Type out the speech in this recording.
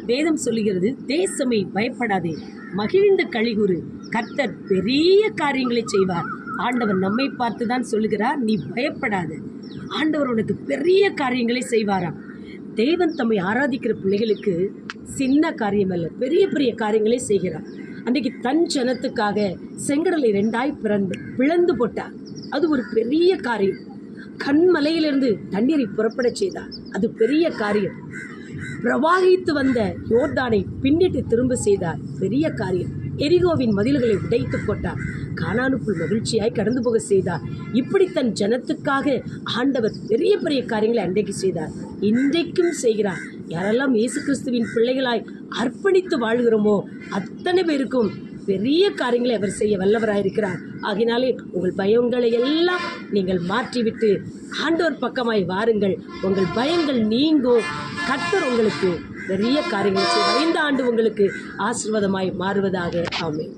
வேதம் சொல்லுகிறது, தேசமே பயப்படாதே, மகிழ்ந்து களிகூறு, கர்த்தர் பெரிய காரியங்களை செய்வார். ஆண்டவர் நம்மை பார்த்து தான் சொல்லுகிறார், நீ பயப்படாத, ஆண்டவர் உனக்கு பெரிய காரியங்களை செய்வாராம். தேவன் தம்மை ஆராதிக்கிற பிள்ளைகளுக்கு சின்ன காரியம் அல்ல, பெரிய பெரிய காரியங்களை செய்கிறார். அன்றைக்கு தன் ஜனத்துக்காக செங்கடலை 2ஆய் பிளந்து போட்டார். அது ஒரு பெரிய காரியம். கண்மலையிலிருந்து தண்ணீரை புறப்பட செய்தார். அது பெரிய காரியம். பிரவாகித்து வந்த யோர்தானை பின்னிட்டு திரும்ப செய்தார். பெரிய காரியம். எரிகோவின் மதில்களை உடைத்து போட்டார். கானானுக்குள் மகிழ்ச்சியாய் கடந்து போக செய்தார். இப்படி தன் ஜனத்துக்காக ஆண்டவர் பெரிய பெரிய காரியங்களை அன்றைக்கு செய்தார், இன்றைக்கும் செய்கிறார். யாரெல்லாம் இயேசு கிறிஸ்துவின் பிள்ளைகளாய் அர்ப்பணித்து வாழ்கிறோமோ அத்தனை பேருக்கும் பெரிய காரியங்களை அவர் செய்ய வல்லவராயிருக்கிறார். ஆகினாலே உங்கள் பயங்களை எல்லாம் நீங்கள் மாற்றிவிட்டு ஆண்டவர் பக்கமாய் வாருங்கள். உங்கள் பயங்கள் நீங்கும். கர்த்தர் உங்களுக்கு பெரிய காரியங்களை செய்வார். இந்த ஆண்டு உங்களுக்கு ஆசீர்வாதமாய் மாறுவதாக. ஆமென்.